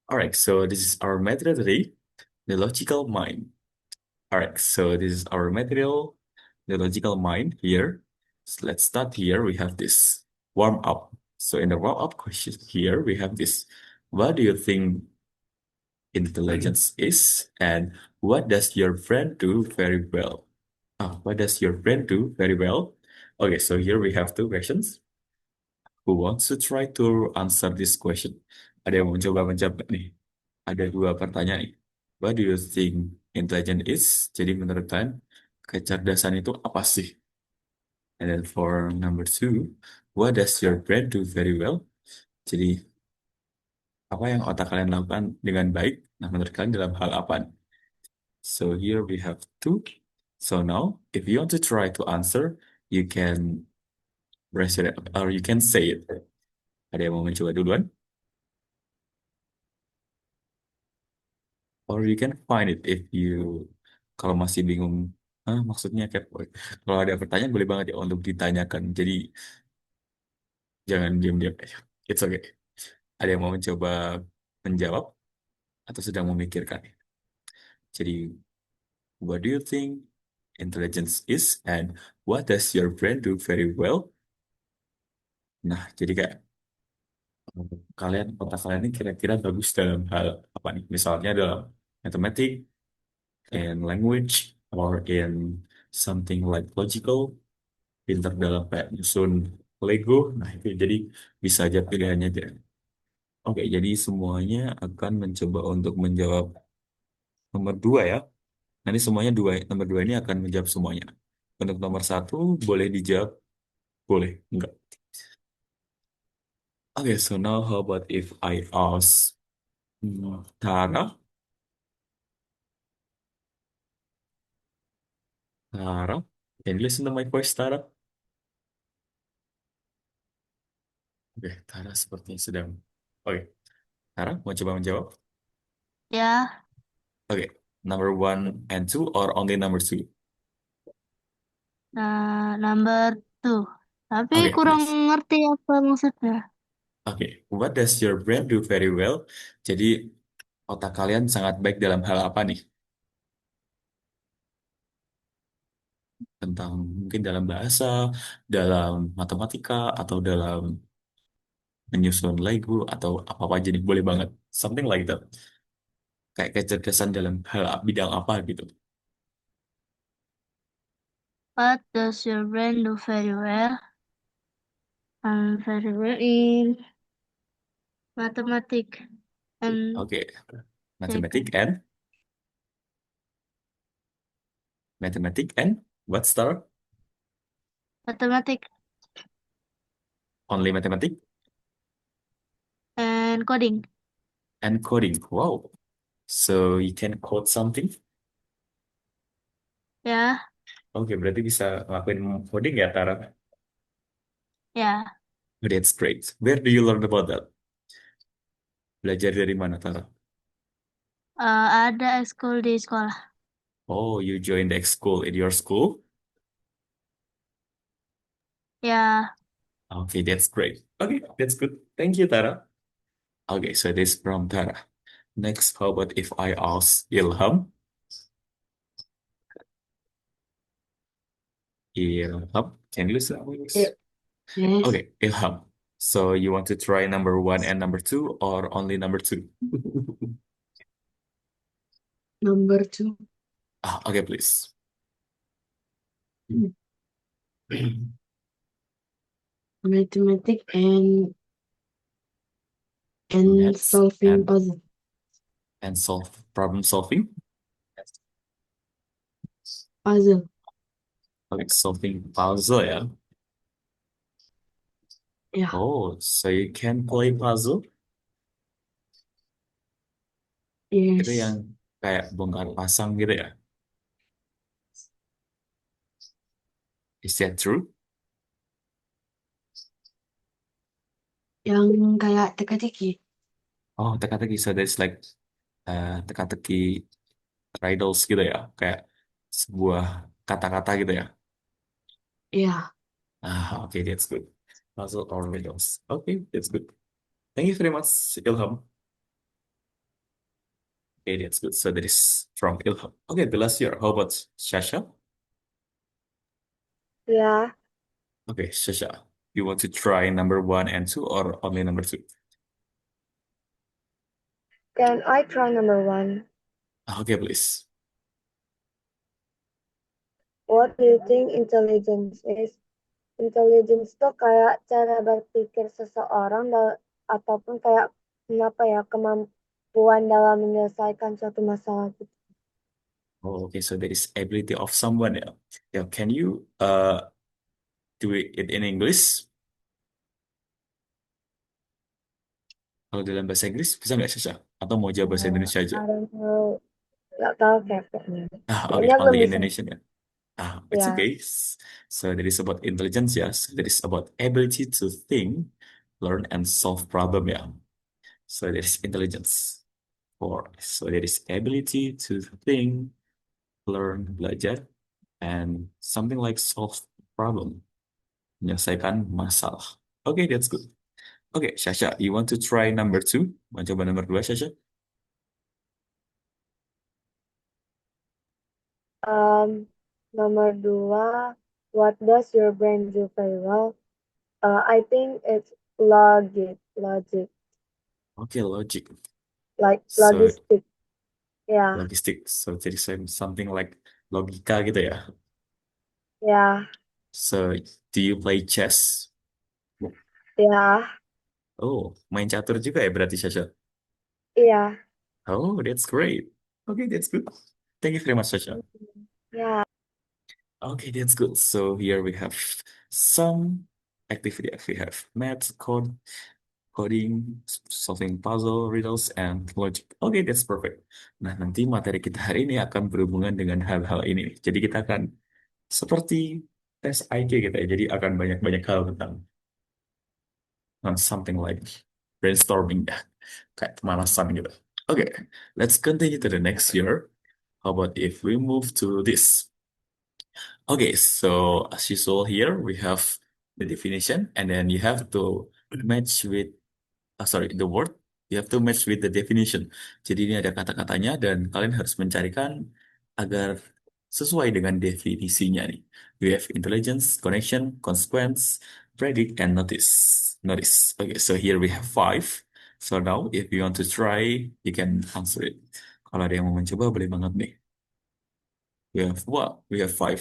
All right, so this is our material today, the logical mind. All right, so this is our material, the logical mind here. So let's start here. We have this warm up. So in the warm up question here, we have this. What do you think intelligence is? And what does your friend do very well? What does your friend do very well? Okay, so here we have two questions. Who wants to try to answer this question? Ada yang mau mencoba menjawab nggak nih? Ada dua pertanyaan nih. What do you think intelligence is? Jadi menurut kalian, kecerdasan itu apa sih? And then for number two, what does your brain do very well? Jadi, apa yang otak kalian lakukan dengan baik? Nah, menurut kalian dalam hal apa? So here we have two. So now, if you want to try to answer, you can raise it or you can say it. Ada yang mau mencoba duluan? Or you can find it if you kalau masih bingung, maksudnya kepo. Kalau ada pertanyaan boleh banget ya untuk ditanyakan. Jadi jangan diam-diam aja. It's okay. Ada yang mau mencoba menjawab atau sedang memikirkan? Jadi, what do you think intelligence is and what does your brain do very well? Nah, jadi kayak otak kalian ini kira-kira bagus dalam hal apa nih? Misalnya dalam matematik, in language, or in something like logical, pinter dalam kayak nyusun Lego. Nah, itu jadi bisa aja pilihannya aja. Oke, jadi semuanya akan mencoba untuk menjawab nomor dua ya. Nanti semuanya dua, nomor dua ini akan menjawab semuanya. Untuk nomor satu boleh dijawab, boleh, enggak. Oke, so now how about if I ask Tara? Tara, can you listen to my voice, Tara? Oke, Tara sepertinya sedang. Oke, Tara mau coba menjawab? Ya, Oke, number one and two or only number two? nah, number two. Tapi Oke, kurang please. ngerti apa maksudnya. Oke, what does your brain do very well? Jadi otak kalian sangat baik dalam hal apa nih? Tentang mungkin dalam bahasa, dalam matematika, atau dalam menyusun Lego, atau apa-apa aja nih, boleh banget. Something like that. Kayak kecerdasan dalam hal bidang apa gitu. What does your brain do very well? Very well in mathematics and Oke, Lego. mathematic and what star? Mathematics Only mathematics and coding. and coding. Wow. So you can code something? Ya, Oke, berarti bisa ngelakuin coding ya, Tara? ya. That's great. Where do you learn about that? Belajar dari mana, Tara? Ada ekskul di sekolah. Oh, you joined the school in your school? Ya, Okay, that's great. Okay, that's good. Thank you, Tara. Okay, so this from Tara. Next, how about if I ask Ilham? Ilham, can you listen? yeah. Yes. Okay, Ilham. So you want to try number one and number two, or only number two? Number two. Okay, please. Mathematics and Maths solving puzzle. and solve problem solving. Puzzle. Like solving puzzle, yeah. Ya, Oh, so you can play puzzle? Itu yang yes. kayak bongkar pasang gitu ya? Is that true? Yang kayak teka-teki. Oh, teka-teki. So that's like teka-teki riddles gitu ya? Kayak sebuah kata-kata gitu ya? Ya, Okay, that's good. Puzzle or riddles. Okay, that's good. Thank you very much, Ilham. Okay, that's good. So that is from Ilham. Okay, the last year. How about Shasha? Yeah, Okay, Shasha. You want to try number one and two or only number two? can I try number one? Okay, please. What do you think intelligence is? Intelligence tuh kayak cara berpikir seseorang ataupun kayak apa ya kemampuan dalam menyelesaikan suatu masalah gitu. Oh, okay, so there is ability of someone. Yeah. Yeah, can you do it in English? Kalau dalam bahasa Inggris bisa nggak Shasha? Atau mau jawab bahasa Indonesia aja? I don't know, nggak tahu kayaknya. Okay, Kayaknya belum only bisa. Indonesian. Yeah. It's Ya, okay. So that is about intelligence, yes. That is about ability to think, learn, and solve problem, yeah. So that is intelligence. So that is ability to think, learn, belajar, and something like solve problem, menyelesaikan masalah. Okay, that's good. Okay, Shasha, you want to try number two? Mau coba nomor dua, Shasha? um, nomor dua, what does your brain do very well? I think it's logic, Okay, logic. like So logistic. Ya, logistic. So jadi something like logika gitu ya. ya, So do you play chess? ya, Oh, main catur juga ya berarti Sasha. iya. Oh, that's great. Okay, that's good. Thank you very much, Sasha. Ya, Okay, that's good. So here we have some activity. We have math, coding, solving puzzle, riddles, and logic. Okay, that's perfect. Nah, nanti materi kita hari ini akan berhubungan dengan hal-hal ini. Jadi kita akan seperti tes IQ gitu ya. Jadi akan banyak-banyak hal tentang something like brainstorming ya. Kayak pemanasan gitu. Okay, let's continue to the next year. How about if we move to this? Okay, so as usual here, we have the definition, and then you have to match with, sorry, the word. You have to match with the definition. Jadi ini ada kata-katanya, dan kalian harus mencarikan agar sesuai dengan definisinya nih. We have intelligence, connection, consequence, predict, and notice. Notice. Okay, so here we have five. So now, if you want to try, you can answer it. Kalau ada yang mau mencoba, boleh banget nih. We have what? We have five.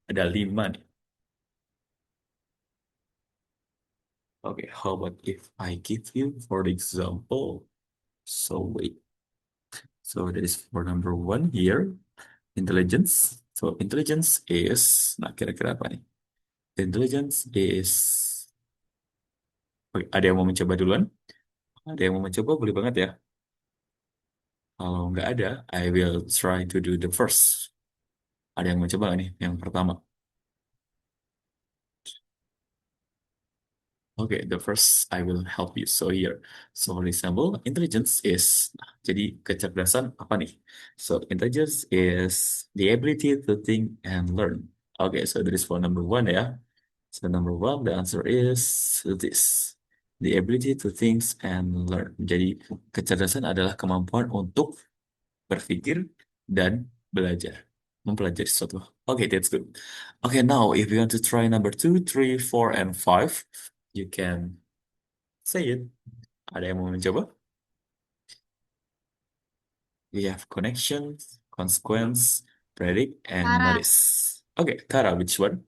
Ada lima nih. Okay, how about if I give you, for example, so wait. So that is for number one here, intelligence. So intelligence is, nah kira-kira apa nih? Intelligence is, oke, ada yang mau mencoba duluan? Ada yang mau mencoba, boleh banget ya. Kalau nggak ada, I will try to do the first. Ada yang mau coba nggak nih? Yang pertama. Okay, the first I will help you. So here, so for example, intelligence is, nah, jadi kecerdasan apa nih? So intelligence is the ability to think and learn. Okay, so that is for number one ya. So number one, the answer is this. The ability to think and learn. Jadi kecerdasan adalah kemampuan untuk berpikir dan belajar. Mempelajari sesuatu. Okay, that's good. Okay, now if you want to try number two, three, four, and five, you can say it. Ada yang mau mencoba? We have connection, consequence, predict, and Tara, notice. Okay, Tara, which one?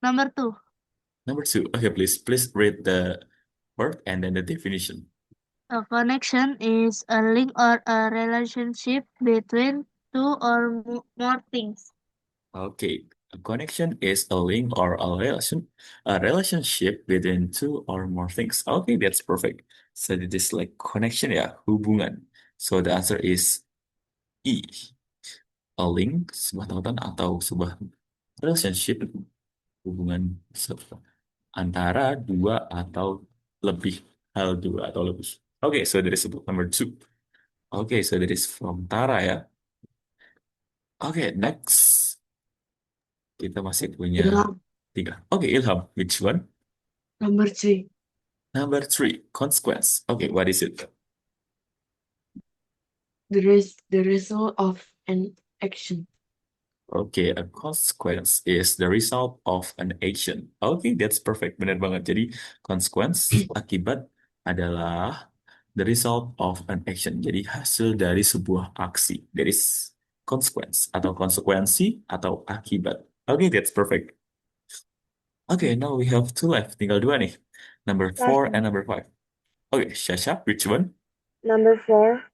number two. Number two. Okay, please read the word and then the definition. A connection is a link or a relationship between two or more things. Okay, a connection is a link or a relationship between two or more things. Okay, that's perfect. So it is like connection ya, hubungan. So the answer is E. A link, sebuah tautan atau sebuah relationship, hubungan antara dua atau lebih hal dua atau lebih. Okay, so that is about number two. Okay, so that is from Tara ya. Okay, next. Kita masih punya Ilham, tiga. Okay, Ilham, which one? number three. Number three, consequence. Okay, what is it? the result of an action. Oke, a consequence is the result of an action. Oke, that's perfect. Benar banget. Jadi, consequence, akibat adalah the result of an action. Jadi, hasil dari sebuah aksi. That is consequence atau konsekuensi atau akibat. Oke, that's perfect. Oke, now we have two left. Tinggal dua nih. Number 4 and Sasha. number 5. Oke, Shasha, which one? Number 4,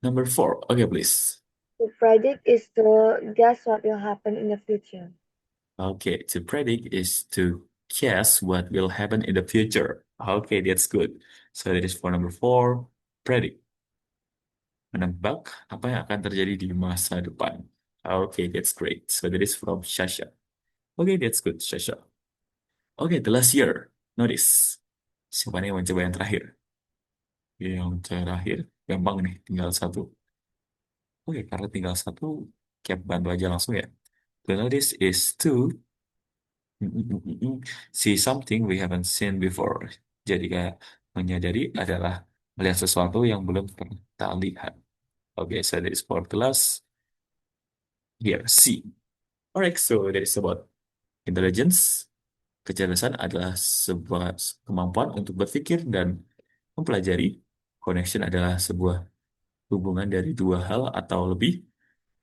Number 4. Oke, please. to predict is to guess what will happen in the future. Okay, to predict is to guess what will happen in the future. Okay, that's good. So that is for number 4, predict. Menebak apa yang akan terjadi di masa depan. Okay, that's great. So that is from Shasha. Okay, that's good, Shasha. Okay, the last year. Notice. Siapa nih yang mencoba yang terakhir? Yang terakhir, gampang nih, tinggal satu. Oke, karena tinggal satu, kayak bantu aja langsung ya. The notice is to see something we haven't seen before. Jadi kayak menyadari adalah melihat sesuatu yang belum pernah kita lihat. Oke, so that is for the last here, see. Alright, so that is about intelligence. Kecerdasan adalah sebuah kemampuan untuk berpikir dan mempelajari. Connection adalah sebuah hubungan dari dua hal atau lebih.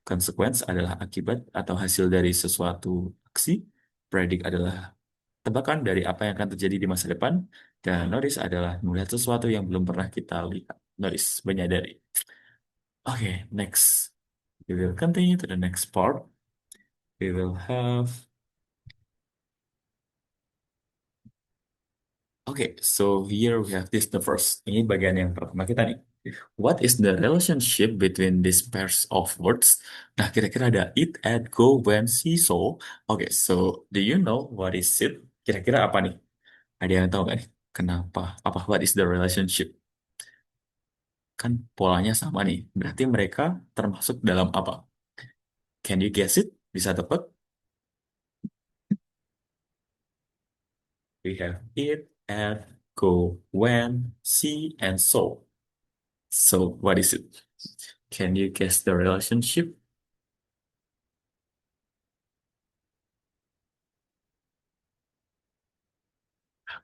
Consequence adalah akibat atau hasil dari sesuatu aksi. Predict adalah tebakan dari apa yang akan terjadi di masa depan. Dan notice adalah melihat sesuatu yang belum pernah kita lihat. Notice, menyadari. Okay, next. We will continue to the next part. We will have... Okay, so here we have this the first. Ini bagian yang pertama kita nih. What is the relationship between these pairs of words? Nah, kira-kira ada it, at, go, when, see, so. Okay, so do you know what is it? Kira-kira apa nih? Ada yang tahu nggak nih? Kenapa? Apa? What is the relationship? Kan polanya sama nih. Berarti mereka termasuk dalam apa? Can you guess it? Bisa tebak? We have it, at, go, when, see, and so. So, what is it? Can you guess the relationship?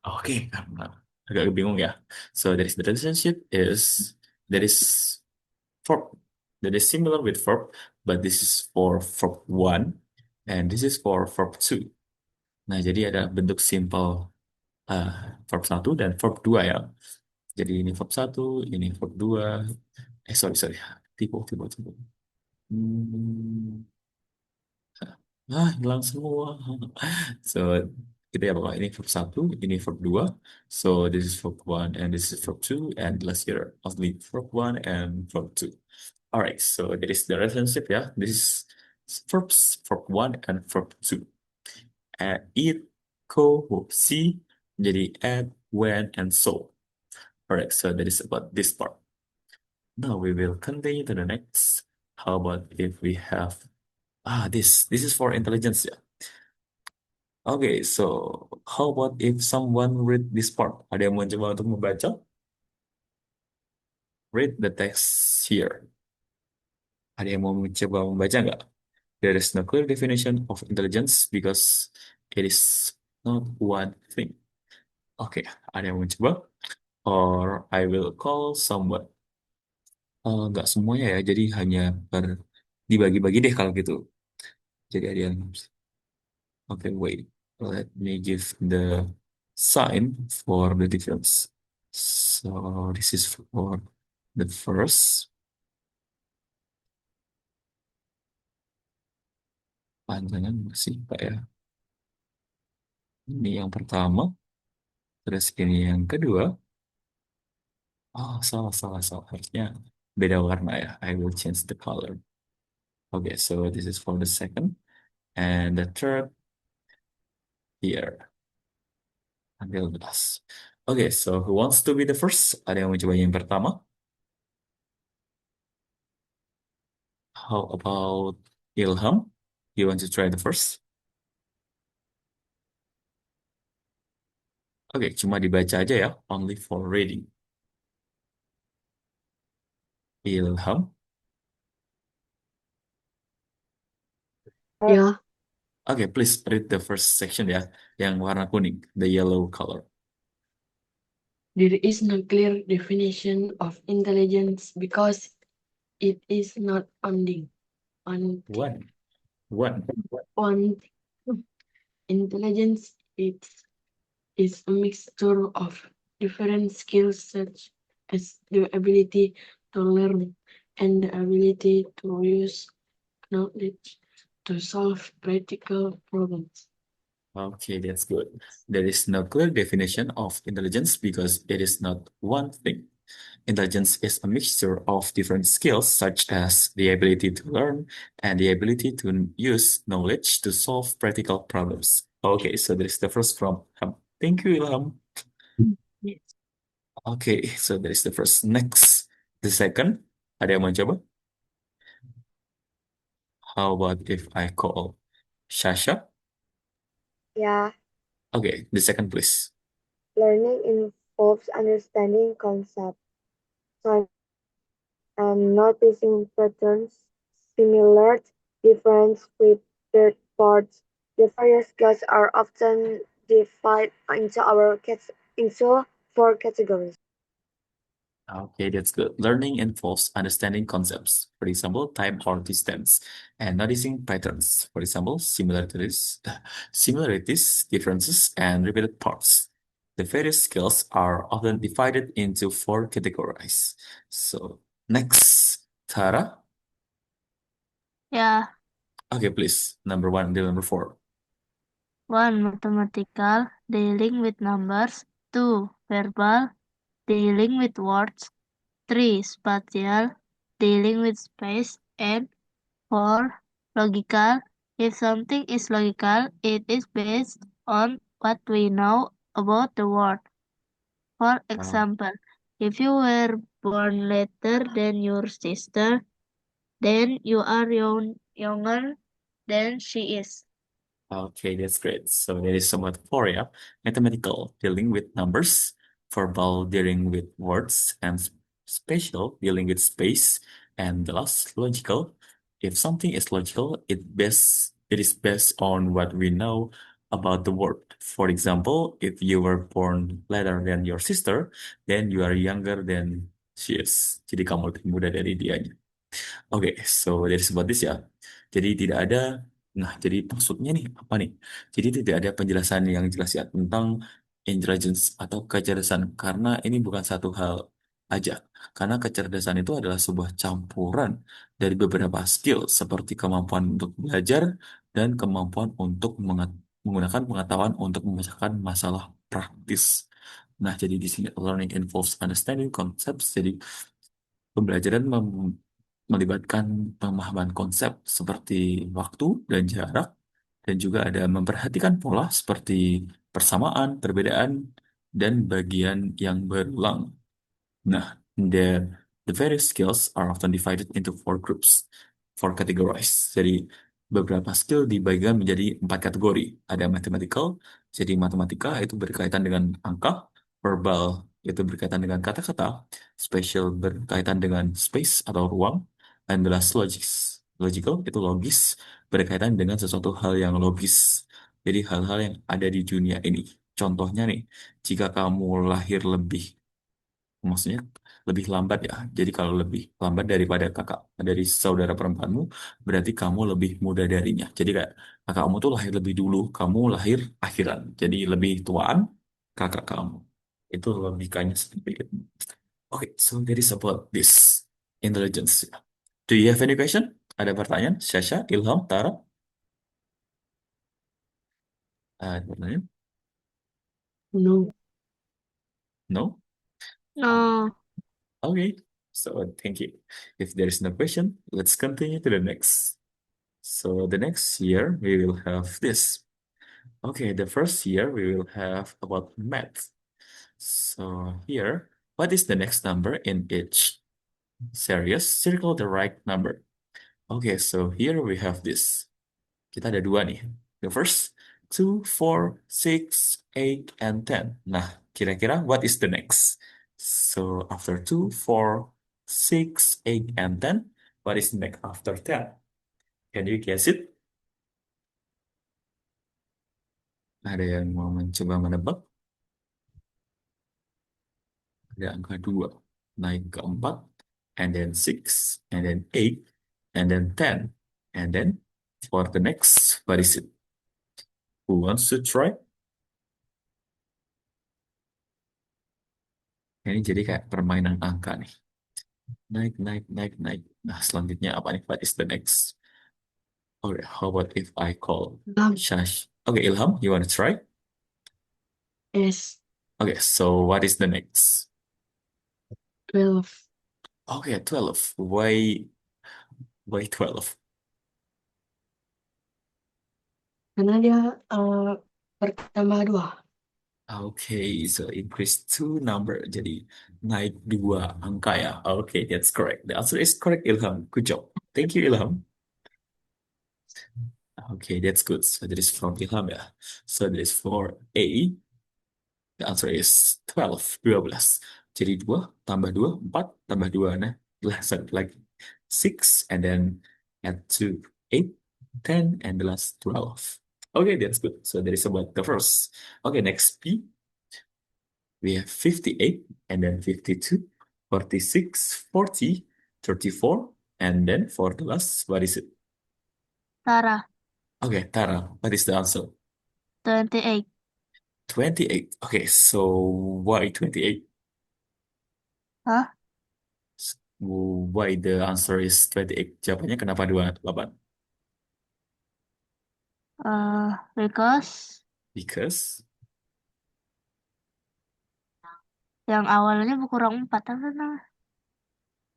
Oke, karena agak bingung ya. So, there is the relationship is there is verb that is similar with verb, but this is for verb one and this is for verb two. Nah, jadi ada bentuk simple uh, verb satu dan verb dua ya. Jadi ini verb satu, ini verb dua. Sorry, tipe. Hmm, hilang semua. So, kita ya bapak ini verb satu, ini verb dua. So, this is verb one and this is verb two and last year only verb one and verb two. Alright, so that is the relationship ya. This is verbs, verb one and verb two. Eat, go, see, jadi at, when, and so. Alright, so that is about this part. Now we will continue to the next. How about if we have this is for intelligence ya. Okay, so how about if someone read this part? Ada yang mau coba untuk membaca? Read the text here. Ada yang mau mencoba membaca nggak? There is no clear definition of intelligence because it is not one thing. Oke, ada yang mau coba? Or I will call someone. Nggak semuanya ya, jadi hanya dibagi-bagi deh kalau gitu. Jadi ada yang... Oke, wait. Let me give the sign for the difference. So this is for the first. Panjangan masih Pak ya. Ini yang pertama. Terus ini yang kedua. Oh, salah. Harusnya beda warna ya. I will change the color. Okay, so this is for the second. And the third here. Ambil belas. Okay, so who wants to be the first? Ada yang mau coba yang pertama? How about Ilham? You want to try the first? Oke, cuma dibaca aja ya. Only for reading. Ilham. Yeah, Okay, please read the first section ya, yang warna kuning, the yellow color. there is no clear definition of intelligence because it is not on One, one. on intelligence. It is a mixture of different skills such as the ability to learn and the ability to use knowledge to solve practical problems. Okay, that's good. There is no clear definition of intelligence because it is not one thing. Intelligence is a mixture of different skills, such as the ability to learn and the ability to use knowledge to solve practical problems. Okay, so that is the first from Ilham. Thank you, Ilham. Yes. Okay, so that is the first. Next, the second. Ada yang mau coba? How about if I call Shasha? Yeah, Okay, the second, please. learning involves understanding concepts and noticing patterns, similar difference with parts. The various skills are often divided into four categories. Okay, that's good. Learning involves understanding concepts, for example, time or distance, and noticing patterns, for example, similarities, differences, and repeated parts. The various skills are often divided into four categories. So, next, Tara. Yeah. Okay, please. Number one until number four. 1. Mathematical, dealing with numbers. 2. Verbal, dealing with words. 3. Spatial, dealing with space. And 4. Logical, if something is logical, it is based on what we know about the world. For Wow. example, if you were born later than your sister, then you are younger than she is. Okay, that's great. So there is somewhat four, yeah. Mathematical, dealing with numbers, verbal, dealing with words, and spatial, dealing with space, and the last, logical. If something is logical, it is based on what we know about the world. For example, if you were born later than your sister, then you are younger than she is. Jadi kamu lebih muda dari dia. Oke, so dari sebuah this ya. Jadi tidak ada, nah jadi maksudnya nih apa nih? Jadi tidak ada penjelasan yang jelas ya tentang intelligence atau kecerdasan karena ini bukan satu hal aja. Karena kecerdasan itu adalah sebuah campuran dari beberapa skill seperti kemampuan untuk belajar dan kemampuan untuk menggunakan pengetahuan untuk memecahkan masalah praktis. Nah, jadi di sini learning involves understanding concepts. Jadi pembelajaran melibatkan pemahaman konsep seperti waktu dan jarak, dan juga ada memperhatikan pola seperti persamaan, perbedaan, dan bagian yang berulang. Nah, the various skills are often divided into four groups, four categories. Jadi beberapa skill dibagikan menjadi empat kategori. Ada mathematical, jadi matematika itu berkaitan dengan angka, verbal itu berkaitan dengan kata-kata, spatial berkaitan dengan space atau ruang, and the last logical itu logis berkaitan dengan sesuatu hal yang logis. Jadi hal-hal yang ada di dunia ini. Contohnya nih, jika kamu lahir lebih maksudnya lebih lambat ya. Jadi kalau lebih lambat daripada dari saudara perempuanmu, berarti kamu lebih muda darinya. Jadi kayak kakakmu tuh lahir lebih dulu, kamu lahir akhiran. Jadi lebih tuaan kakak kamu. Itu logikanya seperti itu. Oke, so that is about this intelligence. Do you have any question? Ada pertanyaan? Syasha, Ilham, Tara? Ada pertanyaan? No. No? No. Okay. So thank you. If there is no question, let's continue to the next. So the next year we will have this. Okay, the first year we will have about math. So here, what is the next number in each series? Circle the right number. Okay, so here we have this. Kita ada dua nih. The first, 2, 4, 6, 8, and 10. Nah, kira-kira what is the next? So after 2, 4, 6, 8, and 10, what is next after 10? Can you guess it? Ada yang mau mencoba menebak? Ada angka 2 naik ke 4, and then 6, and then 8, and then 10, and then for the next, what is it? Who wants to try? Ini jadi kayak permainan angka nih. Naik, naik, naik, naik. Nah, selanjutnya apa nih? What is the next? Okay, how about if I call Shash? Okay, Ilham, you want to try? Yes, Okay, so what is the next? 12. Okay, 12. Why 12? Karena dia bertambah 2. Okay, so increase two number. Jadi naik 2 angka ya. Okay, that's correct. The answer is correct, Ilham. Good job. Thank you, Ilham. Okay, that's good. So that is from Ilham ya. So that is for A. The answer is 12, 12. Jadi 2 tambah 2, 4 tambah 2. Nah, satu lagi. 6, and then add 2, 8, 10, and the last 12. Okay, that's good. So that is about the first. Okay, next P. We have 58, and then 52, 46, 40, 34, and then for the last, what is it? Tara, Okay, Tara, what is the answer? 28. 28. Okay, so why 28? Hah? Why the answer is 28? Jawabannya kenapa 28? Because Because yang awalnya berkurang 4 apa namanya?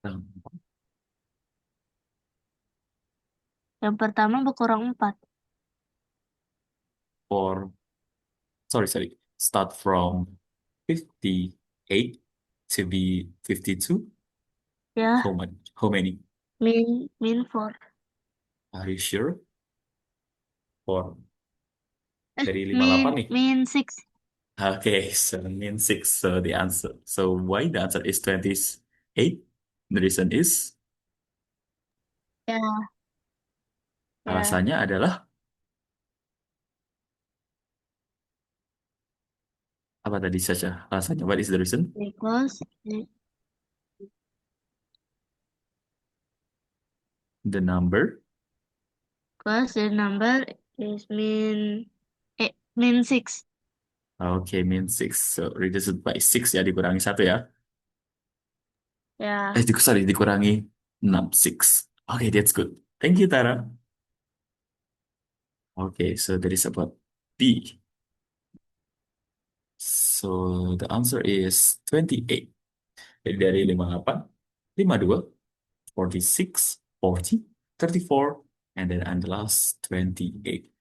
um, Yang pertama berkurang 4. or sorry, start from 58 to be 52. Ya, How much? How many? min 4. Are you sure? Or dari Min 58 nih? min 6. Okay, so mean 6. So the answer. So why the answer is 28? The reason is Ya, ya. alasannya adalah apa tadi Sasha? Alasannya what is the reason? Because The number. the number is min 6. Okay, mean 6. So reduced by 6 ya, dikurangi 1 ya. Ya, Sorry, dikurangi 6, 6. Okay, that's good. Thank you, Tara. Okay, so that is about B. So the answer is 28. Jadi dari 58, 52, 46, 40, 34, and then and the last 28.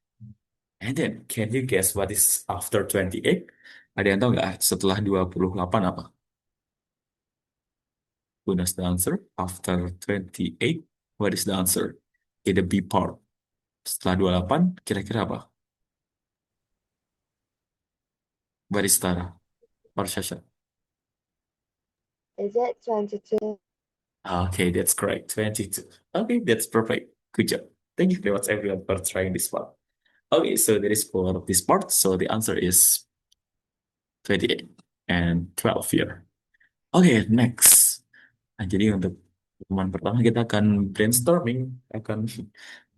And then, can you guess what is after 28? Ada yang tahu nggak setelah 28 apa? Who knows the answer? After 28, what is the answer? Okay, the B part. Setelah 28, kira-kira apa? Baristara. Or Shasha. Is it 22? Okay, that's correct. 22. Okay, that's perfect. Good job. Thank you very much, everyone, for trying this part. Okay, so that is for this part. So the answer is 28 and 12 here. Okay, next. Nah, jadi untuk teman pertama kita akan brainstorming, akan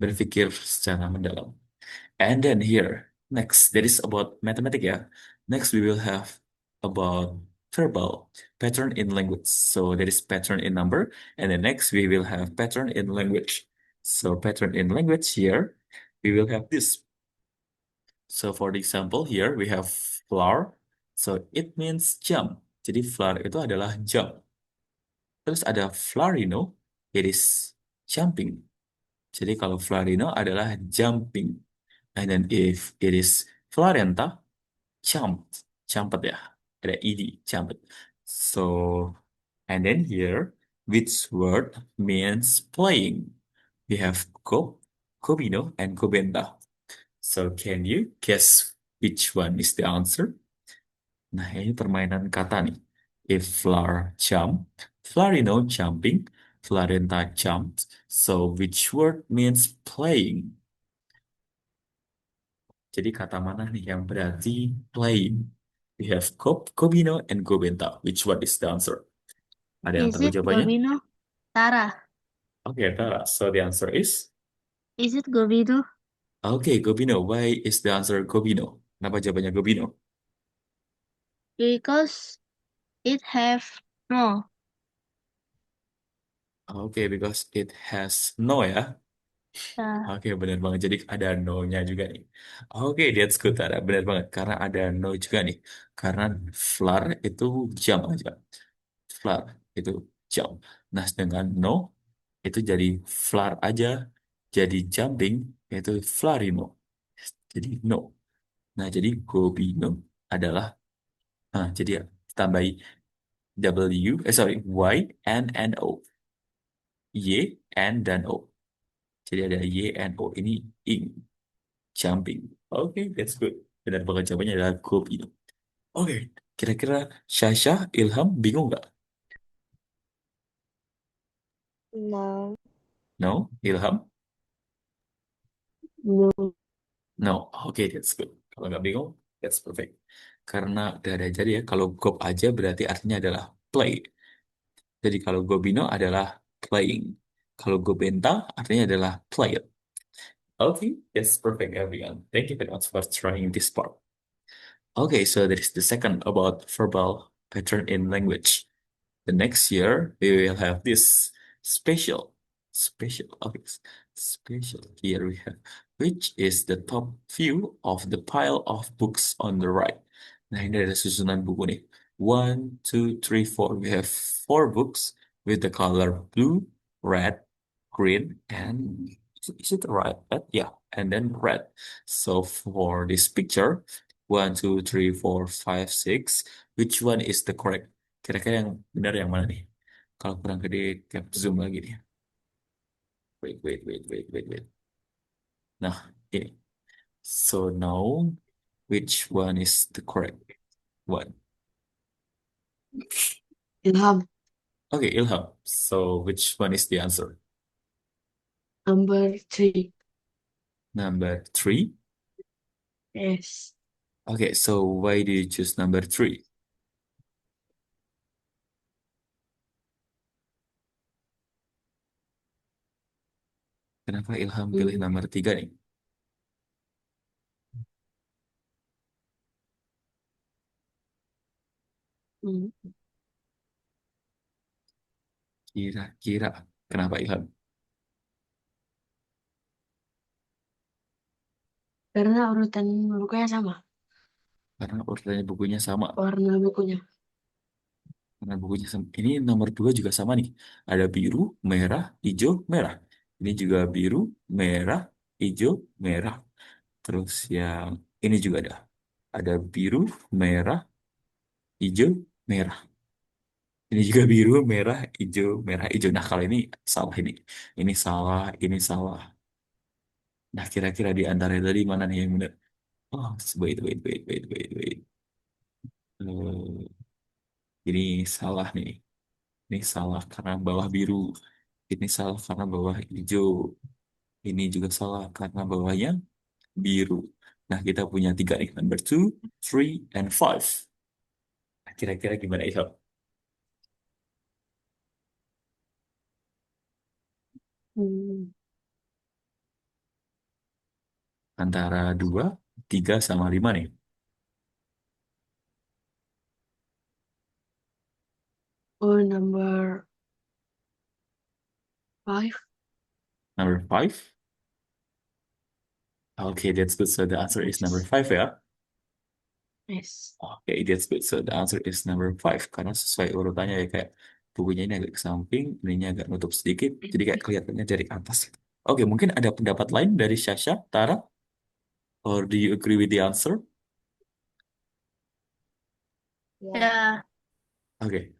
berpikir secara mendalam. And then here, next, that is about mathematics, yeah. Next, we will have about verbal pattern in language. So that is pattern in number. And then next, we will have pattern in language. So pattern in language here, we will have this. So for the example here, we have flower. So it means jump. Jadi flower itu adalah jump. Terus ada flarino, it is jumping. Jadi kalau flarino adalah jumping. And then if it is Florenta, jumped. Jumped ya. Ada ed, jumped. So, and then here, which word means playing? We have go, Cobino, and Cobenta. So, can you guess which one is the answer? Nah, ini permainan kata nih. If flower jump, Florino jumping, Florenta jumped. So, which word means playing? Jadi kata mana nih yang berarti playing? We have Kobino, and Gobenta. Which one is the answer? Ada yang Is tahu it jawabannya? Gobino? Tara, Oke, Tara. So the answer is it Gobino? okay, Gobino. Why is the answer Gobino? Kenapa jawabannya Gobino? Because it have no. Oke, because it has no ya. Nah, Oke, benar banget. Jadi ada no-nya juga nih. Oke, that's good. Ada benar banget. Karena ada no juga nih. Karena flar itu jam aja. Flar itu jam. Nah, dengan no itu jadi flar aja. Jadi jumping itu flarino. Jadi no. Nah, jadi gobino adalah jadi tambahi Y, N, O. Y, N, dan O. Jadi ada Y, N, O. Ini ing. Jumping. Oke, that's good. Benar banget jawabannya adalah Gobino. Oke, kira-kira Syasha, Ilham bingung nggak? No. No, Ilham? No. No. Oke, that's good. Kalau nggak bingung, that's perfect. Karena udah ada jadi ya, kalau gob aja berarti artinya adalah play. Jadi kalau Gobino adalah playing. Kalau Gobenta artinya adalah player. Okay, that's perfect, everyone. Thank you very much for trying this part. Okay, so that is the second about verbal pattern in language. The next year we will have this okay, special. Here we have, which is the top view of the pile of books on the right. Nah, ini ada susunan buku nih. One, two, three, four. We have four books with the color blue, red, green, and is it red? Yeah, and then red. So for this picture, one, two, three, four, five, six. Which one is the correct? Kira-kira yang benar yang mana nih? Kalau kurang gede, cap zoom lagi nih. Wait. Nah, ini. So now, which one is the correct one? Ilham. Okay, Ilham. So which one is the answer? Number 3. Number three. Yes. Okay, so why do you choose number three? Kenapa Ilham pilih Hmm. nomor tiga nih? Hmm. Kira-kira kenapa Ilham? Karena urutan bukunya sama. Karena urutannya bukunya sama. Warna bukunya. Karena bukunya sama. Ini nomor dua juga sama nih. Ada biru, merah, hijau, merah. Ini juga biru, merah, hijau, merah. Terus yang ini juga ada. Ada biru, merah, hijau, merah. Ini juga biru, merah, hijau, merah, hijau. Nah, kalau ini salah ini. Ini salah, ini salah. Nah, kira-kira di antara itu tadi mana nih yang benar? Oh, wait. Eh, ini salah nih. Ini salah karena bawah biru. Ini salah karena bawah hijau. Ini juga salah karena bawahnya biru. Nah, kita punya tiga nih. Number two, three, and five. Nah, kira-kira gimana itu? Hmm. Antara dua, tiga, sama lima nih. Oh, number 5. Number five. Okay, that's good. So the answer is number Yes. five ya. Yes. Okay, that's good. So the answer is number five. Karena sesuai urutannya ya kayak bukunya ini agak ke samping, ininya agak nutup sedikit, jadi kayak kelihatannya dari atas. Oke, mungkin ada pendapat lain dari Syasha, Tara, or do you agree with the answer? Ya. ya, Oke,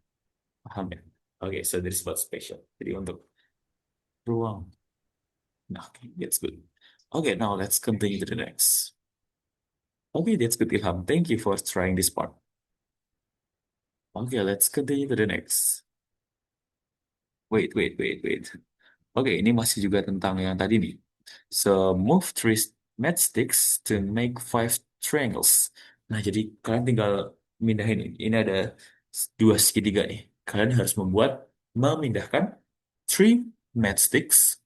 paham ya. Oke, so this is what special. Jadi untuk ruang. Nah, okay, that's good. Okay, now let's continue to the next. Okay, that's good, Ilham. Thank you for trying this part. Okay, let's continue to the next. Wait. Oke, ini masih juga tentang yang tadi nih. So, move three matchsticks to make 5 triangles. Nah, jadi kalian tinggal mindahin ini. Ini ada 2 segitiga nih. Kalian harus memindahkan 3 matchsticks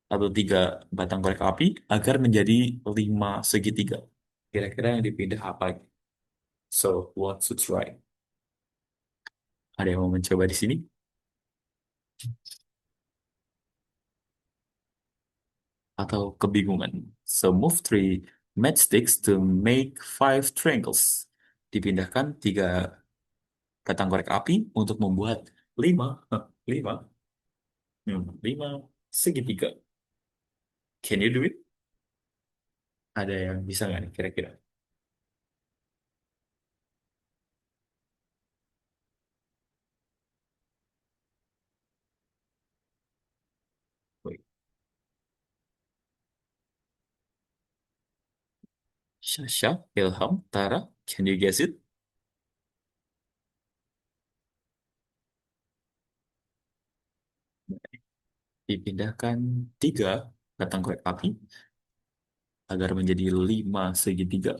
atau 3 batang korek api agar menjadi 5 segitiga. Kira-kira yang dipindah apa? So, what to try? Ada yang mau mencoba di sini? Atau kebingungan? So, move 3 matchsticks to make 5 triangles. Dipindahkan 3 batang korek api untuk membuat 5 segitiga. Can you do it? Ada yang bisa nggak nih kira-kira? Wait. Shasha, Ilham, Tara, can you guess it? Dipindahkan 3 batang korek api agar menjadi 5 segitiga.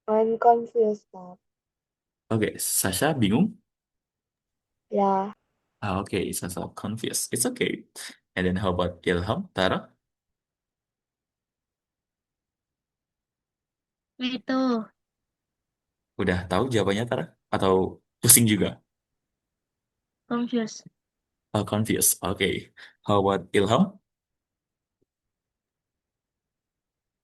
I'm confused, Bob. Oke, Sasha bingung? Ya, Okay, Sasha confused. It's okay. And then how about Ilham, Tara? Itu. Udah tahu jawabannya Tara? Atau pusing juga? Confused. Oh, confused. Okay. How about Ilham?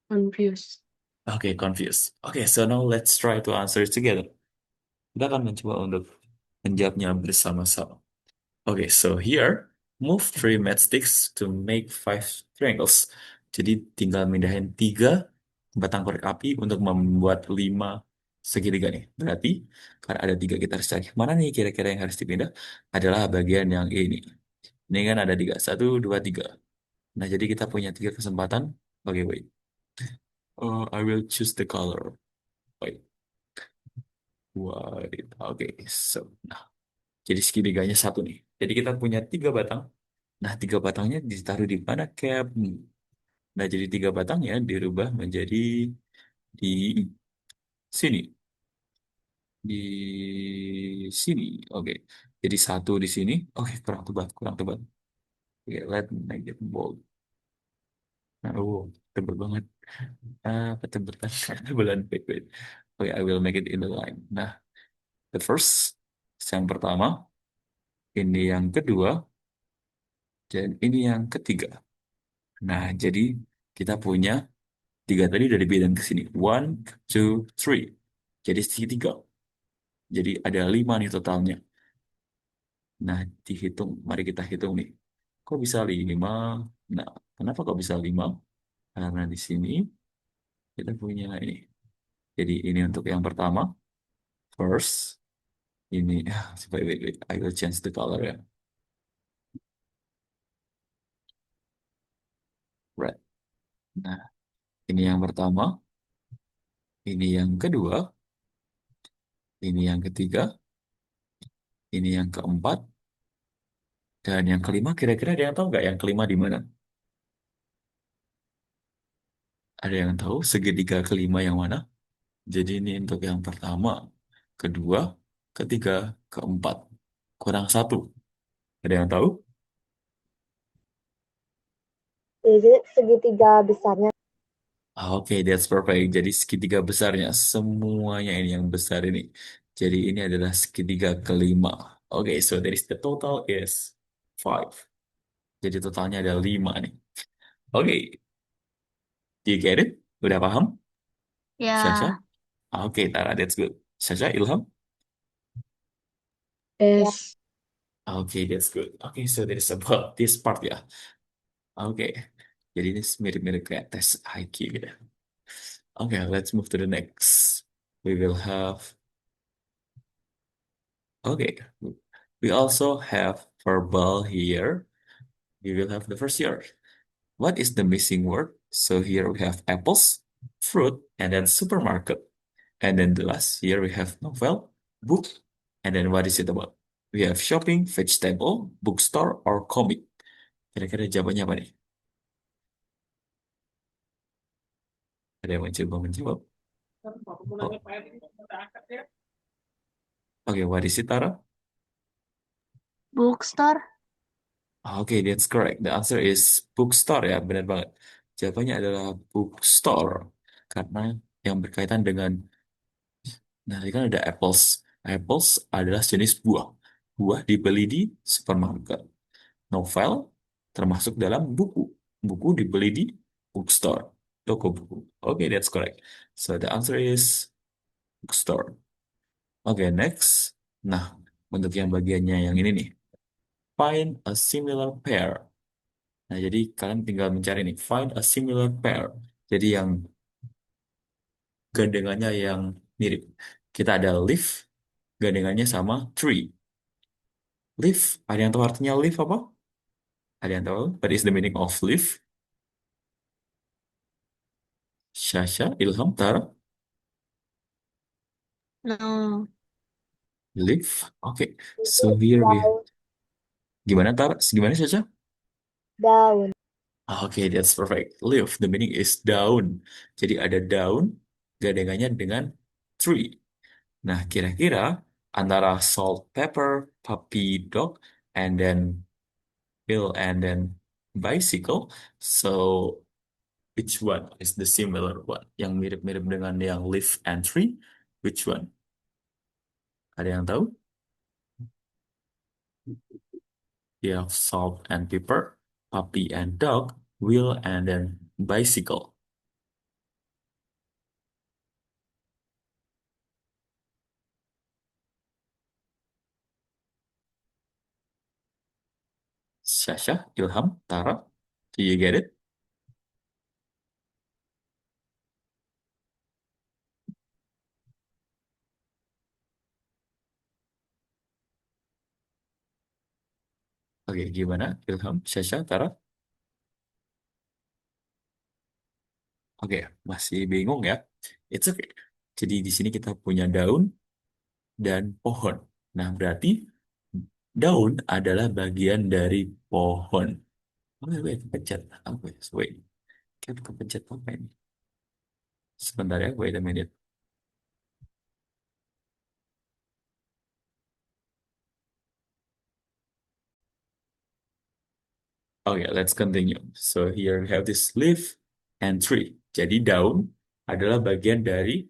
Confused. Okay, confused. Okay, so now let's try to answer it together. Kita akan mencoba untuk menjawabnya bersama-sama. Okay, so here, move 3 matchsticks to make 5 triangles. Jadi tinggal mindahin 3 batang korek api untuk membuat 5 segitiga nih. Berarti, karena ada 3 kita harus cari. Mana nih kira-kira yang harus dipindah? Adalah bagian yang ini. Ini kan ada 3. 1, 2, 3. Nah, jadi kita punya 3 kesempatan. Oke, wait. I will choose the color. Wait. White. Oke, so. Nah, jadi segitiganya 1 nih. Jadi kita punya 3 batang. Nah, 3 batangnya ditaruh di mana, Cap? Nah, jadi 3 batangnya dirubah menjadi di sini. Di sini. Oke. Jadi 1 di sini. Oke, kurang tebal, kurang tebal. Oke, let me make it bold. Nah, tebal banget. Ketebelan, ketebelan. Wait, wait. Oke, I will make it in the line. Nah, the first, yang pertama, ini yang kedua, dan ini yang ketiga. Nah, jadi kita punya 3 tadi dari B dan ke sini. 1, 2, 3. Jadi segitiga. Jadi ada 5 nih totalnya. Nah, dihitung. Mari kita hitung nih. Kok bisa 5? Nah, kenapa kok bisa 5? Karena di sini kita punya ini. Jadi ini untuk yang pertama. First. Ini. Wait, wait. I will change the color ya. Red. Nah, ini yang pertama. Ini yang kedua. Ini yang ketiga. Ini yang keempat. Dan yang kelima, kira-kira ada yang tahu nggak yang kelima di mana? Ada yang tahu segitiga kelima yang mana? Jadi ini untuk yang pertama, kedua, ketiga, keempat. Kurang 1. Ada yang tahu? jadi segitiga besarnya. Oke, that's perfect. Jadi segitiga besarnya, semuanya ini yang besar ini. Jadi ini adalah segitiga kelima. Oke, so that is the total is 5. Jadi totalnya ada 5 nih. Oke, do you get it? Udah paham? Sasha? Ya. Oke, Tara, that's good. Sasha, Ilham? Ya, Yes. Okay, that's good. Okay, so that is about this part ya. Oke, jadi ini mirip-mirip kayak tes IQ gitu. Oke, let's move to the next. We will have, okay, we also have verbal here. We will have the first year. What is the missing word? So here we have apples, fruit, and then supermarket. And then the last here we have novel, book, and then what is it about? We have shopping, vegetable, bookstore, or comic. Kira-kira jawabannya apa nih? Ada yang mencoba menjawab. Oh, oke, what is it, Tara? Bookstore. Oke, that's correct. The answer is bookstore ya, benar banget. Jawabannya adalah bookstore. Karena yang berkaitan dengan, nah tadi kan ada apples. Apples adalah jenis buah. Buah dibeli di supermarket. Novel termasuk dalam buku. Buku dibeli di bookstore. Toko buku. Oke, that's correct. So the answer is bookstore. Oke, next. Nah, untuk yang bagiannya yang ini nih. Find a similar pair. Nah, jadi kalian tinggal mencari nih, find a similar pair. Jadi yang gandengannya yang mirip. Kita ada live, gandengannya sama tree. Live, ada yang tahu artinya live apa? Ada yang tahu? What is the meaning of live? Syasha, Ilham, Tara, No. live. Oke, Itu so here we, daun. gimana Tara? Gimana Syasha? Daun. Oke, that's perfect. Live, the meaning is daun. Jadi ada daun, gandengannya dengan tree. Nah, kira-kira antara salt, pepper, puppy, dog, and then hill, and then bicycle. So, which one is the similar one? Yang mirip-mirip dengan yang leaf and tree? Which one? Ada yang tahu? You have salt and pepper, puppy and dog, wheel, and then bicycle. Syasha, Ilham, Tara, do you get it? Oke, gimana? Ilham, Syasha, Tara? Oke, masih bingung ya? It's okay. Jadi di sini kita punya daun dan pohon. Nah, berarti daun adalah bagian dari pohon. Wait, kepencet. Apa ya? Wait, kan kepencet apa ini? Sebentar ya, wait a minute. Okay, let's continue. So here we have this leaf and tree. Jadi daun adalah bagian dari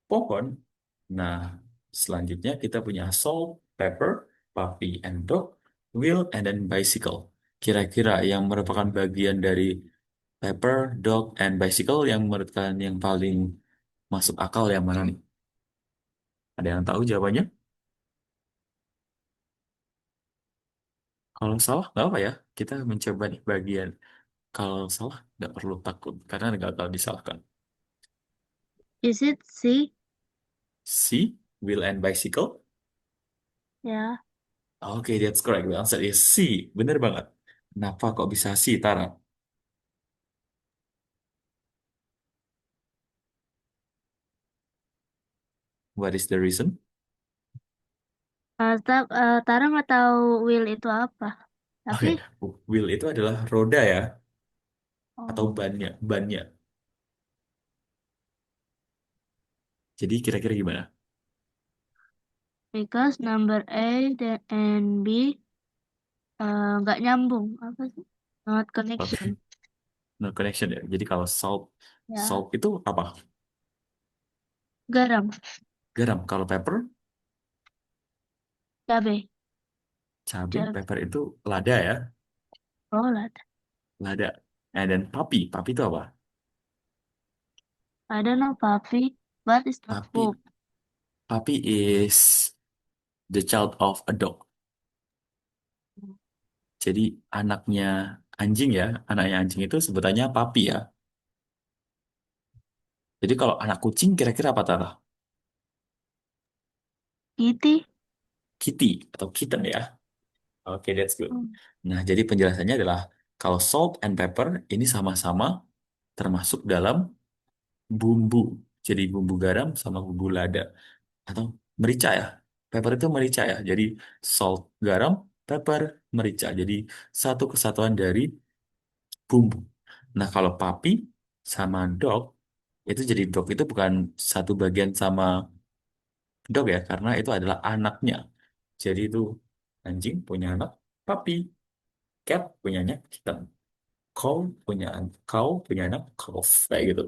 pohon. Nah, selanjutnya kita punya salt, pepper, puppy, and dog, wheel, and then bicycle. Kira-kira yang merupakan bagian dari pepper, dog, and bicycle yang menurut kalian yang paling masuk akal yang mana nih? Ada yang tahu jawabannya? Kalau salah, nggak apa ya. Kita mencoba nih bagian. Kalau salah, nggak perlu takut. Karena nggak akan disalahkan. Is it C? C, wheel and bicycle. Ya. Oke, that's correct. The answer is C. Bener banget. Kenapa kok bisa C, Tara? What is the reason? Tara nggak tahu wheel itu apa. Tapi, Oke, wheel itu adalah roda ya, atau oh, bannya, bannya. Jadi kira-kira gimana? because number A and B nggak nyambung. Apa sih? Not connection. Oke, no connection ya. Jadi kalau salt, Ya. salt itu apa? Garam. Garam. Kalau pepper, Cabai. cabai, Cabai. pepper itu lada ya, Oh, lada. lada. And then puppy, puppy itu apa? I don't know puppy, but it's not Puppy, poop. puppy is the child of a dog. Jadi anaknya anjing ya, anaknya anjing itu sebutannya puppy ya. Jadi kalau anak kucing kira-kira apa Tara? Kitty. Kitty atau kitten ya. Oke, that's good. Hmm. Nah, jadi penjelasannya adalah kalau salt and pepper ini sama-sama termasuk dalam bumbu. Jadi bumbu garam sama bumbu lada atau merica ya. Pepper itu merica ya. Jadi salt, garam, pepper, merica. Jadi satu kesatuan dari bumbu. Nah, kalau puppy sama dog Itu jadi dog itu bukan satu bagian sama dog ya, karena itu adalah anaknya. Jadi itu anjing punya anak puppy, cat punyanya kitten, cow punya anak calf kayak gitu.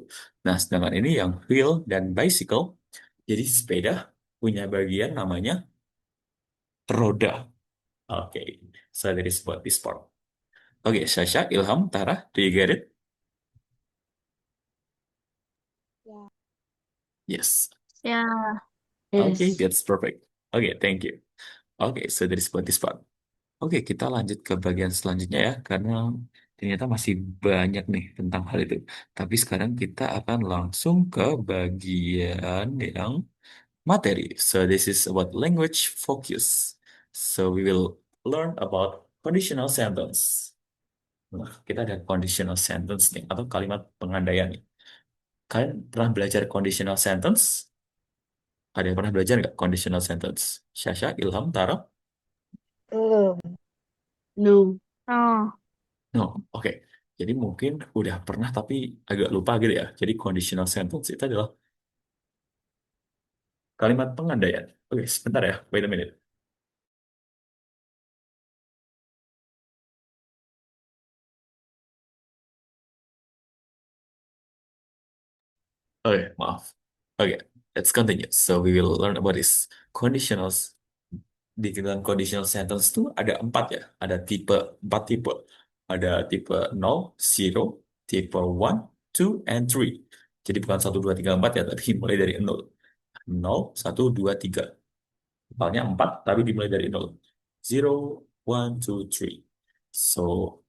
Nah, sedangkan ini yang wheel dan bicycle, jadi sepeda punya bagian namanya roda. Oke, so that is what this part. Oke, Sasha, Ilham, Tara, do you get it? Ya. Yes. Ya, Okay, Yes. that's perfect. Okay, thank you. Okay, so that is what this part. Oke, kita lanjut ke bagian selanjutnya ya, karena ternyata masih banyak nih tentang hal itu. Tapi sekarang kita akan langsung ke bagian yang materi. So this is about language focus. So we will learn about conditional sentence. Nah, kita ada conditional sentence nih, atau kalimat pengandaian nih. Kalian pernah belajar conditional sentence? Ada yang pernah belajar nggak conditional sentence? Syasha, Ilham, Tara? Belum. No. no, No, oke. Jadi mungkin udah pernah tapi agak lupa gitu ya. Jadi conditional sentence itu adalah kalimat pengandaian. Oke, sebentar ya. Wait a minute. Oke, maaf. Oke, let's continue. So we will learn about this. Conditionals. Di dalam conditional sentence itu ada empat ya. Ada empat tipe. Ada tipe nol, zero, tipe one, two, and three. Jadi bukan satu, dua, tiga, empat ya, tapi mulai dari nol. Nol, satu, dua, tiga. Totalnya 4, tapi dimulai dari nol. Zero, one, two, three. So,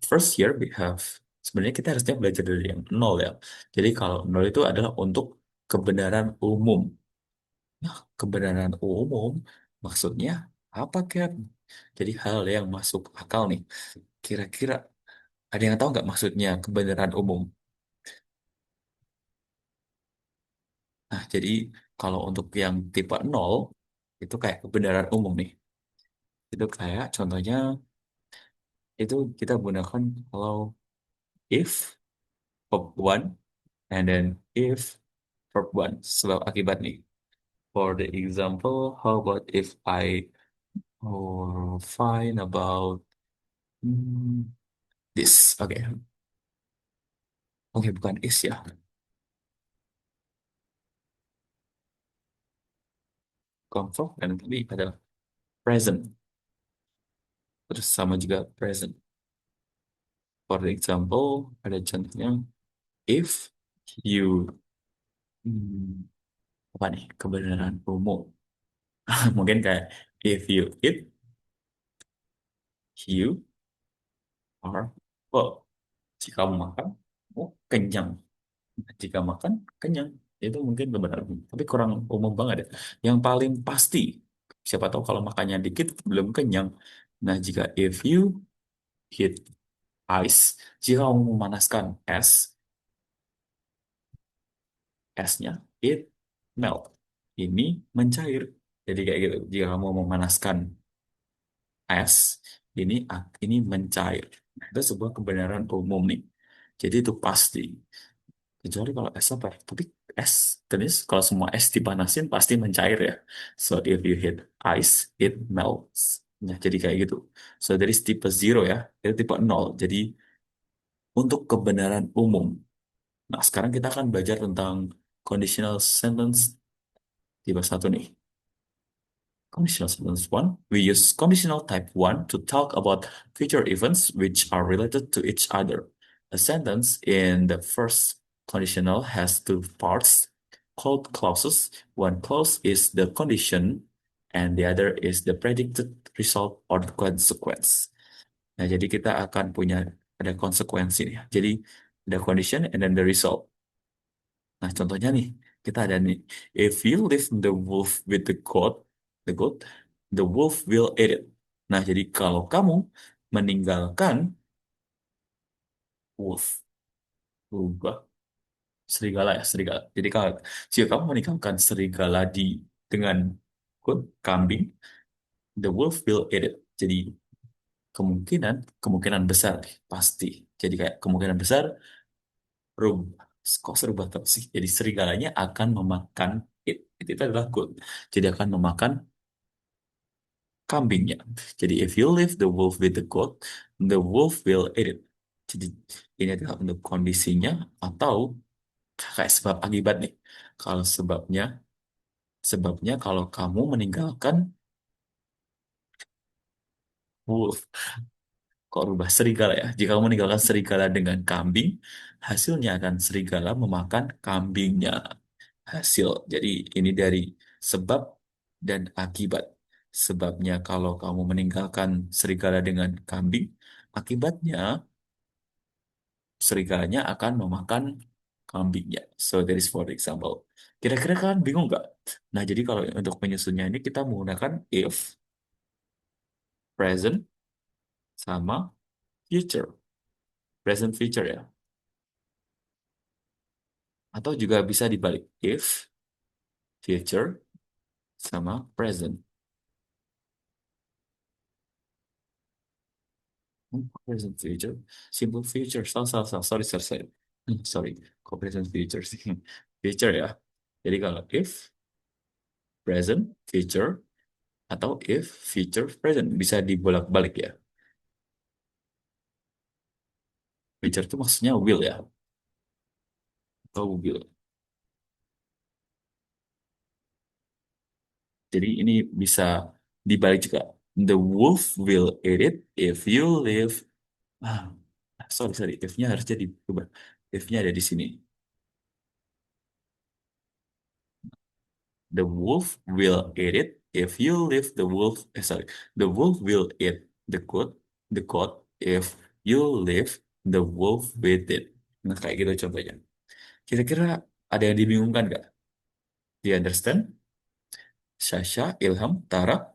first year we have, sebenarnya kita harusnya belajar dari yang nol ya. Jadi kalau nol itu adalah untuk kebenaran umum. Nah, kebenaran umum maksudnya apa, Cap? Jadi hal yang masuk akal nih. Kira-kira ada yang tahu nggak maksudnya kebenaran umum? Nah, jadi kalau untuk yang tipe nol, itu kayak kebenaran umum nih. Itu kayak contohnya, itu kita gunakan kalau if verb one and then if verb one, sebab akibat nih. For the example, how about if I find about hmm, this? Oke, oke, bukan is ya. Bukan dan tapi adalah present. Terus sama juga present. For the example, ada contohnya if you hmm, apa nih kebenaran umum. Mungkin kayak if you eat, you are full. Jika makan, oh, kenyang. Jika makan, kenyang. Itu mungkin kebenaran. Tapi kurang umum banget ya. Yang paling pasti, siapa tahu kalau makannya dikit, belum kenyang. Nah, jika if you heat ice, jika kamu memanaskan esnya, it melt. Ini mencair. Jadi kayak gitu. Jika kamu memanaskan es, ini mencair. Nah, itu sebuah kebenaran umum nih. Jadi itu pasti. Kecuali kalau es apa ya? Tapi es tenis kalau semua es dipanasin pasti mencair ya. So if you hit ice, it melts. Nah, jadi kayak gitu. So dari tipe zero ya, itu tipe nol. Jadi untuk kebenaran umum. Nah, sekarang kita akan belajar tentang conditional sentence tipe satu nih. Conditional sentence one. We use conditional type one to talk about future events which are related to each other. A sentence in the first conditional has two parts called clauses. One clause is the condition and the other is the predicted result or consequence. Nah, jadi kita akan punya ada konsekuensi nih. Jadi ada condition and then the result. Nah, contohnya nih, kita ada nih, if you leave the wolf with the goat, the wolf will eat it. Nah, jadi kalau kamu meninggalkan wolf, rubah, serigala ya, serigala. Jadi kalau jika kamu meninggalkan serigala dengan goat, kambing, the wolf will eat it. Jadi kemungkinan, kemungkinan besar, pasti. Jadi kayak kemungkinan besar, rubah. Kok serba tahu sih? Jadi serigalanya akan memakan it. Itu adalah goat. Jadi akan memakan kambingnya. Jadi if you leave the wolf with the goat, the wolf will eat it. Jadi ini adalah untuk kondisinya atau kayak sebab akibat nih. Kalau sebabnya kalau kamu meninggalkan wolf, kok rubah serigala ya? Jika kamu meninggalkan serigala dengan kambing, hasilnya akan serigala memakan kambingnya. Hasil. Jadi ini dari sebab dan akibat. Sebabnya kalau kamu meninggalkan serigala dengan kambing, akibatnya serigalanya akan memakan kambingnya. So that is for example. Kira-kira kan bingung nggak? Nah, jadi kalau untuk menyusunnya ini kita menggunakan if, present, sama future. Present future ya. Atau juga bisa dibalik. If, future, sama present. Present future, simple future. Salah. Sorry, sorry, sorry. Sorry. Kok present future sih? Future ya. Jadi kalau if, present, future, atau if, future, present. Bisa dibolak-balik ya. Future itu maksudnya will ya. Atau will. Jadi ini bisa dibalik juga. The wolf will eat it if you live. Ah, sorry. If-nya harusnya diubah. If-nya ada di sini. The wolf will eat it if you leave the wolf. Sorry. The wolf will eat the goat if you leave the wolf with it. Nah, kayak gitu contohnya. Kira-kira ada yang dibingungkan nggak? Do you understand? Sasha, Ilham, Tara?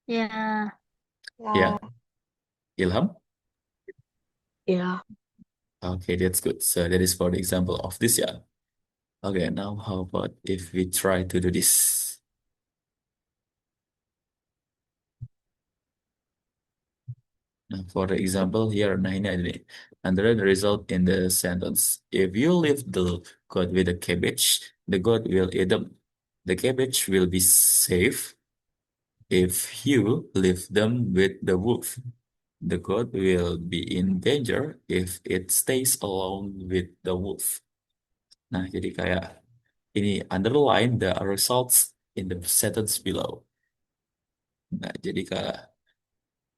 Ya, Ya, Ya, Ilham? Yeah. Okay, that's good. So that is for the example of this, yeah. Okay, now how about if we try to do this? Nah, for the example here, nah ini ada nih. Under the result in the sentence. If you leave the goat with the cabbage, the goat will eat them. The cabbage will be safe if you leave them with the wolf. The goat will be in danger if it stays alone with the wolf. Nah, jadi kayak ini underline the results in the sentence below. Nah, jadi kayak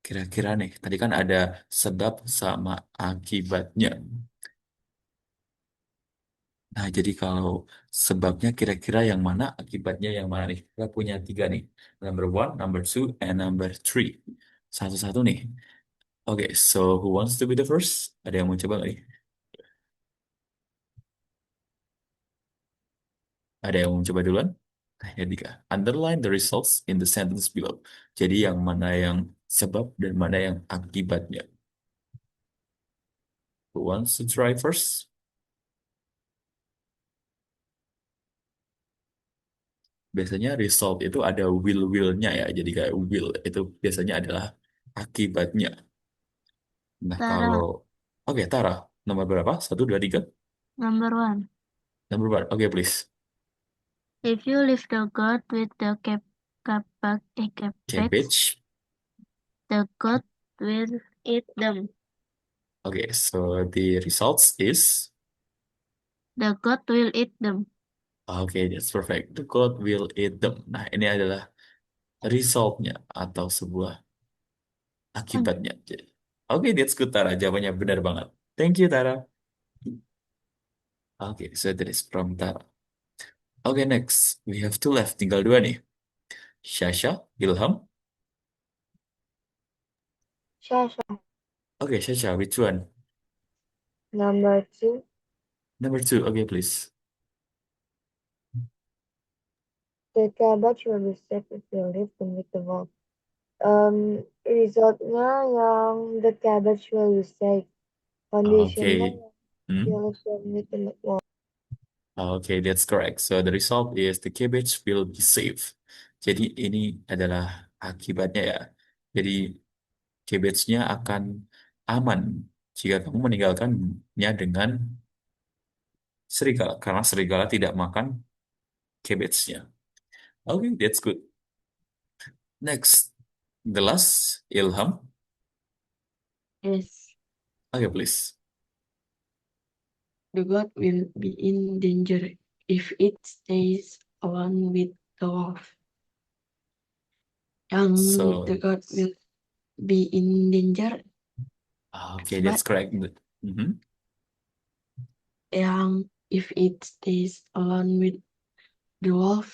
kira-kira nih, tadi kan ada sebab sama akibatnya. Nah, jadi kalau sebabnya kira-kira yang mana, akibatnya yang mana nih? Kita punya tiga nih. Number one, number two, and number three. Satu-satu nih. Oke, so who wants to be the first? Ada yang mau coba nggak nih? Ada yang mau coba duluan? Nah, jadi Kak, underline the results in the sentence below. Jadi yang mana yang sebab dan mana yang akibatnya. Who wants to try first? Biasanya result itu ada will-willnya ya. Jadi kayak will itu biasanya adalah akibatnya. Nah, Tara, kalau... Oke, Tara. Nomor berapa? Satu, dua, tiga. number one. Nomor berapa? Oke, please. If you leave the goat with the cabbage, Cabbage. the goat will eat them. Oke, so the results is... The goat will eat them. Oke, that's perfect. The God will eat them. Nah, ini adalah resultnya atau sebuah akibatnya. Oke, that's good, Tara. Jawabannya benar banget. Thank you, Tara. Oke, so that is from Tara. Oke, next. We have two left. Tinggal dua nih. Shasha, Ilham. Shasha. Oke, Shasha, which one? Number two, Number two. Okay, please. the cabbage will be safe if you leave them with the wolf. Resultnya yang the cabbage will be safe. Conditionnya Okay. Hmm? you leave them with the wolf. Okay, that's correct. So the result is the cabbage will be safe. Jadi ini adalah akibatnya ya. Jadi cabbage-nya akan aman jika kamu meninggalkannya dengan serigala karena serigala tidak makan cabbage-nya. Okay, that's good. Next, the last Ilham. Yes, Okay, please. the goat will be in danger if it stays alone with the wolf. The So, goat will be in danger okay, but that's correct. Mhm. if it stays alone with the wolf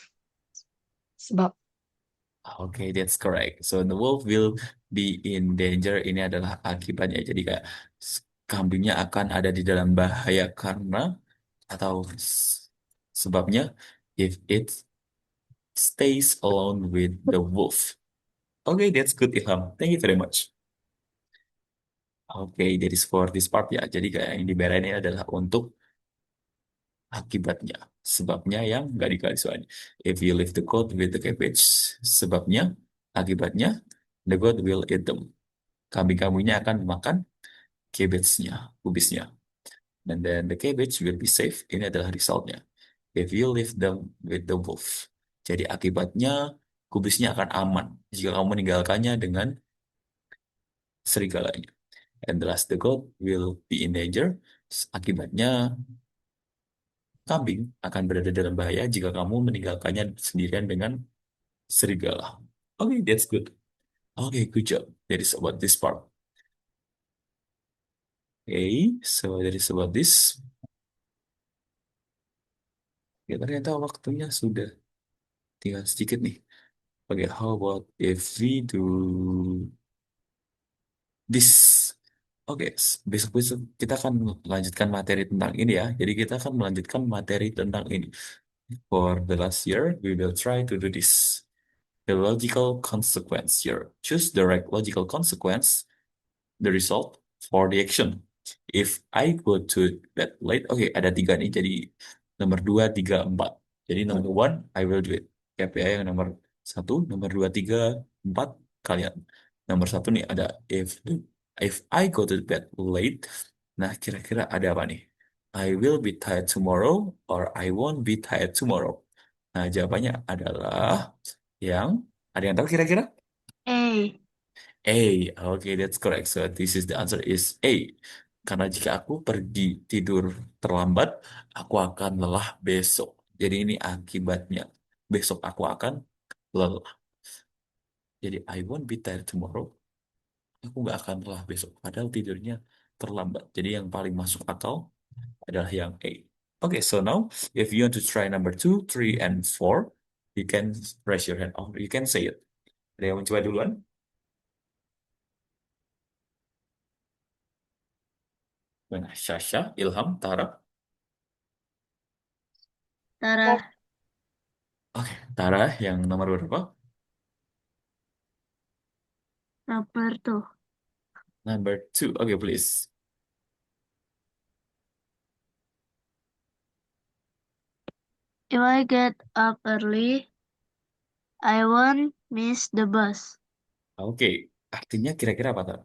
sebab Okay, that's correct. So the wolf will be in danger. Ini adalah akibatnya. Jadi kayak kambingnya akan ada di dalam bahaya karena atau sebabnya if it stays alone with the wolf. Okay, that's good, Ilham. Thank you very much. Oke, that is for this part ya. Jadi kayak yang dibelain ini adalah untuk akibatnya. Sebabnya yang nggak digaris soalnya. If you leave the goat with the cabbage, sebabnya, akibatnya, the goat will eat them. Kambing-kambingnya akan makan cabbage-nya, kubisnya. And then the cabbage will be safe. Ini adalah resultnya. If you leave them with the wolf. Jadi akibatnya kubisnya akan aman jika kamu meninggalkannya dengan serigalanya. And the last the goat will be in danger. Akibatnya kambing akan berada dalam bahaya jika kamu meninggalkannya sendirian dengan serigala. Okay, that's good. Okay, good job. That is about this part. Okay, so that is about this. Ya, ternyata waktunya sudah tinggal sedikit nih. Oke, how about if we do this? Oke, besok-besok kita akan melanjutkan materi tentang ini ya. Jadi kita akan melanjutkan materi tentang ini. For the last year, we will try to do this. The logical consequence here. Choose the right logical consequence, the result for the action. If I go to bed late, oke, ada tiga nih, jadi nomor 2, 3, 4. Jadi nomor one, I will do it. KPI yang nomor 1, nomor 2, 3, 4, kalian. Nomor 1 nih ada if I go to bed late, nah kira-kira ada apa nih? I will be tired tomorrow or I won't be tired tomorrow. Nah jawabannya adalah yang, ada yang tahu kira-kira? A. A, okay, that's correct. So this is the answer is A. Karena jika aku pergi tidur terlambat, aku akan lelah besok. Jadi ini akibatnya. Besok aku akan lelah. Jadi I won't be tired tomorrow. Aku nggak akan lelah besok. Padahal tidurnya terlambat. Jadi yang paling masuk akal adalah yang A. Okay, so now if you want to try number 2, 3, and 4, you can raise your hand or you can say it. Ada yang mencoba duluan? Mana? Syasha, Ilham, Tara. Tara. Oke, Tara yang nomor berapa? Number 2. Number 2. Oke, please. If I get up early, I won't miss the bus. Oke, artinya kira-kira apa, Tara?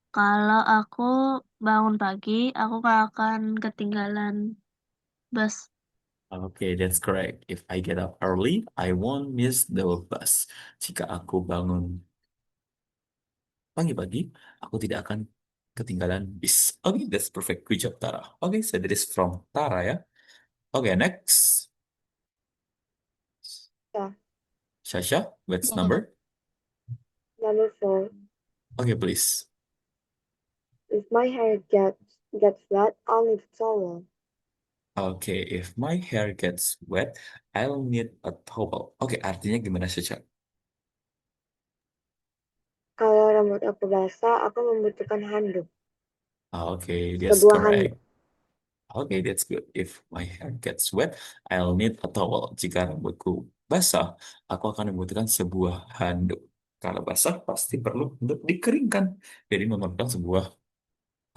Kalau aku bangun pagi, aku gak akan ketinggalan bus. Oke, that's correct. If I get up early, I won't miss the bus. Jika aku bangun pagi-pagi, aku tidak akan ketinggalan bis. Oke, that's perfect. Good job, Tara. Oke, so that is from Tara ya. Oke, next. Ya. Shasha, what's number? Number 4. Oke, please. If my hair gets wet, I'll need a towel. Oke, if my hair gets wet, I'll need a towel. Oke, artinya gimana, Shasha? Kalau rambut aku basah, aku membutuhkan handuk. Oke, that's Sebuah correct. handuk. Oke, that's good. If my hair gets wet, I'll need a towel. Jika rambutku basah, aku akan membutuhkan sebuah handuk. Kalau basah, pasti perlu untuk dikeringkan. Jadi memerlukan sebuah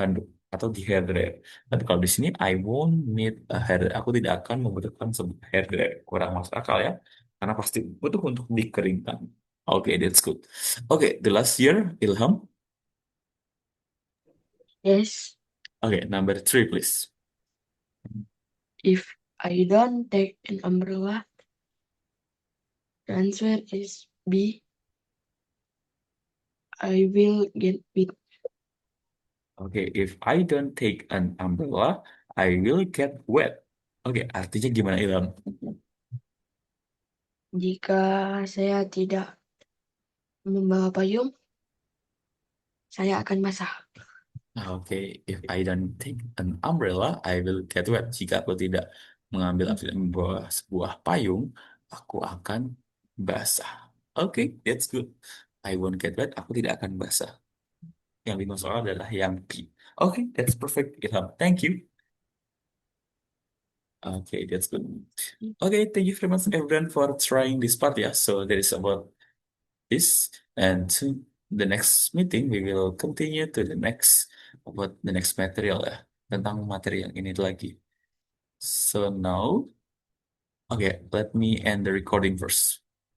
handuk atau di hair dryer. Tapi kalau di sini, I won't need a hair dryer. Aku tidak akan membutuhkan sebuah hair dryer. Kurang masuk akal ya. Karena pasti butuh untuk dikeringkan. Oke, that's good. Oke, the last year, Ilham. Yes. Okay, number 3, please. If I don't take an umbrella, the answer is B. I will get wet. Okay, if I don't take an umbrella, I will get wet. Oke, artinya gimana Ilham? Jika saya tidak membawa payung, saya akan basah. Oke, if I don't take an umbrella, I will get wet. Jika aku tidak mengambil atau tidak membawa sebuah payung, aku akan basah. Oke, that's good. I won't get wet, aku tidak akan basah. Yang dimaksud adalah yang B. Oke, that's perfect, Ilham. Thank you. Okay, that's good. Okay, thank you very much everyone for trying this part ya. So that is about this, and to the next meeting we will continue to the next about the next material ya, tentang materi yang ini lagi. So now, okay, let me end the recording first.